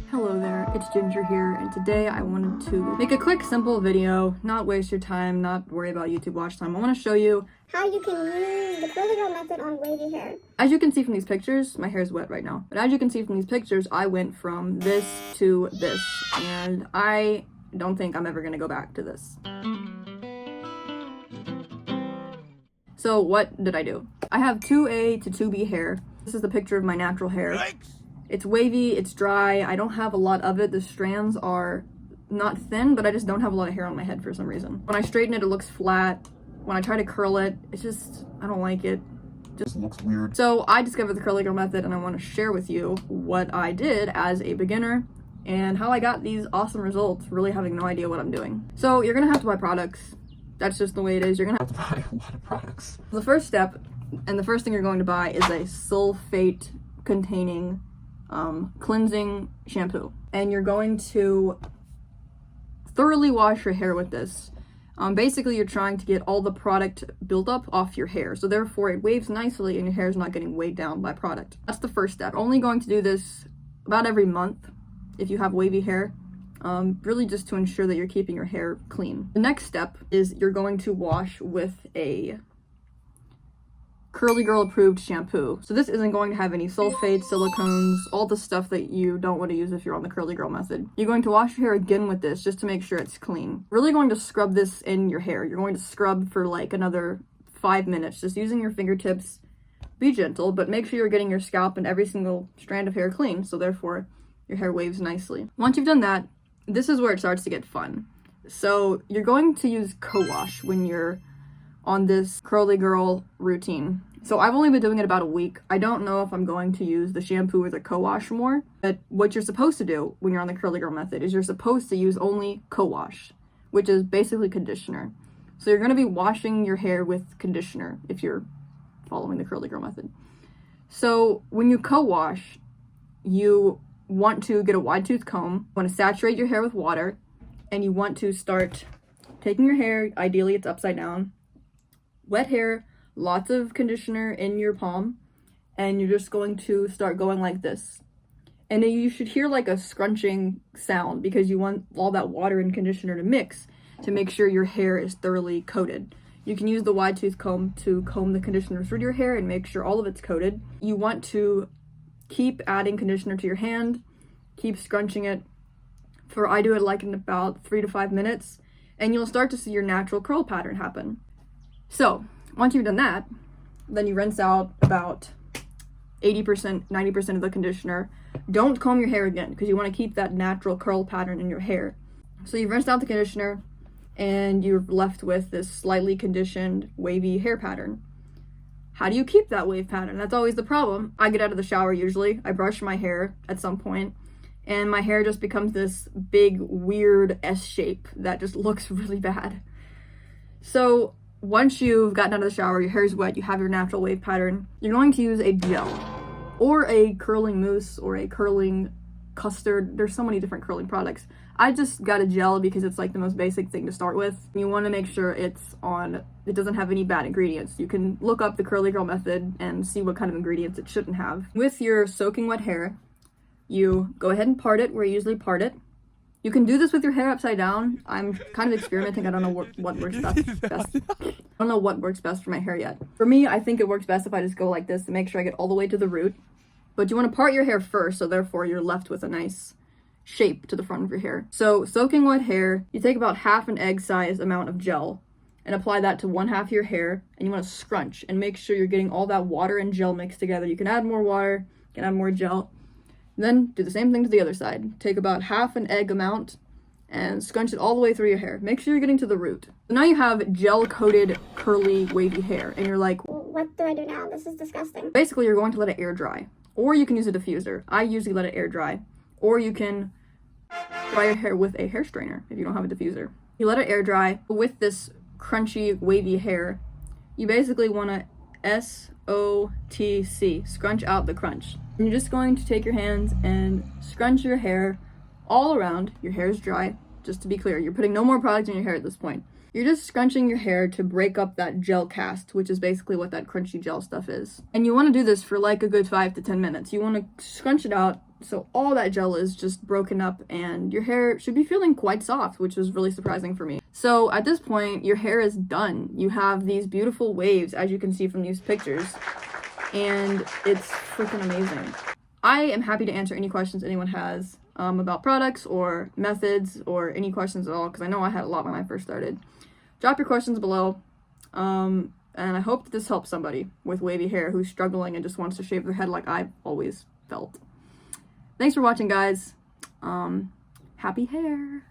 Hello there, it's Ginger here, and today I wanted to make a quick, simple video, not waste your time, not worry about YouTube watch time. I want to show you how you can use the curly girl method on wavy hair. As you can see from these pictures, my hair is wet right now, but as you can see from these pictures, I went from this to this, and I don't think I'm ever going to go back to this. So what did I do? I have 2A to 2B hair. This is the picture of my natural hair. Yikes. It's wavy, it's dry, I don't have a lot of it. The strands are not thin, but I just don't have a lot of hair on my head for some reason. When I straighten it, it looks flat. When I try to curl it, it's just, I don't like it. Just looks weird. So I discovered the curly girl method, and I want to share with you what I did as a beginner and how I got these awesome results, really having no idea what I'm doing. So you're gonna have to buy products. That's just the way it is. You're gonna have to buy a lot of products. The first step, and the first thing you're going to buy, is a sulfate containing cleansing shampoo, and you're going to thoroughly wash your hair with this. Basically, you're trying to get all the product built up off your hair, so therefore it waves nicely and your hair is not getting weighed down by product. That's the first step. Only going to do this about every month if you have wavy hair, really just to ensure that you're keeping your hair clean. The next step is you're going to wash with a Curly Girl approved shampoo. So this isn't going to have any sulfates, silicones, all the stuff that you don't want to use if you're on the Curly Girl method. You're going to wash your hair again with this just to make sure it's clean. Really going to scrub this in your hair. You're going to scrub for like another 5 minutes, just using your fingertips. Be gentle, but make sure you're getting your scalp and every single strand of hair clean, so therefore your hair waves nicely. Once you've done that, this is where it starts to get fun. So you're going to use co-wash when you're on this Curly Girl routine. So I've only been doing it about a week. I don't know if I'm going to use the shampoo or the co-wash more, but what you're supposed to do when you're on the Curly Girl method is you're supposed to use only co-wash, which is basically conditioner. So you're going to be washing your hair with conditioner if you're following the Curly Girl method. So when you co-wash, you want to get a wide tooth comb, you want to saturate your hair with water, and you want to start taking your hair, ideally it's upside down, wet hair, lots of conditioner in your palm, and you're just going to start going like this. And then you should hear like a scrunching sound because you want all that water and conditioner to mix to make sure your hair is thoroughly coated. You can use the wide tooth comb to comb the conditioner through your hair and make sure all of it's coated. You want to keep adding conditioner to your hand, keep scrunching it for, I do it like in about 3 to 5 minutes, and you'll start to see your natural curl pattern happen. So once you've done that, then you rinse out about 80%, 90% of the conditioner. Don't comb your hair again because you want to keep that natural curl pattern in your hair. So you've rinsed out the conditioner and you're left with this slightly conditioned wavy hair pattern. How do you keep that wave pattern? That's always the problem. I get out of the shower usually, I brush my hair at some point, and my hair just becomes this big, weird S shape that just looks really bad. So once you've gotten out of the shower, your hair's wet, you have your natural wave pattern, you're going to use a gel or a curling mousse or a curling custard. There's so many different curling products. I just got a gel because it's like the most basic thing to start with. You want to make sure it doesn't have any bad ingredients. You can look up the Curly Girl method and see what kind of ingredients it shouldn't have. With your soaking wet hair, you go ahead and part it where you usually part it. You can do this with your hair upside down. I'm kind of experimenting. I don't know what works best. I don't know what works best for my hair yet. For me, I think it works best if I just go like this to make sure I get all the way to the root. But you want to part your hair first, so therefore you're left with a nice shape to the front of your hair. So soaking wet hair, you take about half an egg size amount of gel and apply that to one half of your hair, and you want to scrunch and make sure you're getting all that water and gel mixed together. You can add more water, you can add more gel. Then do the same thing to the other side. Take about half an egg amount and scrunch it all the way through your hair. Make sure you're getting to the root. So now you have gel-coated, curly, wavy hair, and you're like, what do I do now? This is disgusting. Basically, you're going to let it air dry. Or you can use a diffuser. I usually let it air dry. Or you can dry your hair with a hair strainer if you don't have a diffuser. You let it air dry. With this crunchy, wavy hair, you basically want to SOTC, scrunch out the crunch. And you're just going to take your hands and scrunch your hair all around. Your hair is dry. Just to be clear, you're putting no more product in your hair at this point. You're just scrunching your hair to break up that gel cast, which is basically what that crunchy gel stuff is. And you want to do this for like a good 5 to 10 minutes. You want to scrunch it out So all that gel is just broken up and your hair should be feeling quite soft, which was really surprising for me. So at this point, your hair is done. You have these beautiful waves, as you can see from these pictures, and it's freaking amazing. I am happy to answer any questions anyone has about products or methods or any questions at all, because I know I had a lot when I first started. Drop your questions below, and I hope that this helps somebody with wavy hair who's struggling and just wants to shave their head like I've always felt. Thanks for watching, guys. Happy hair!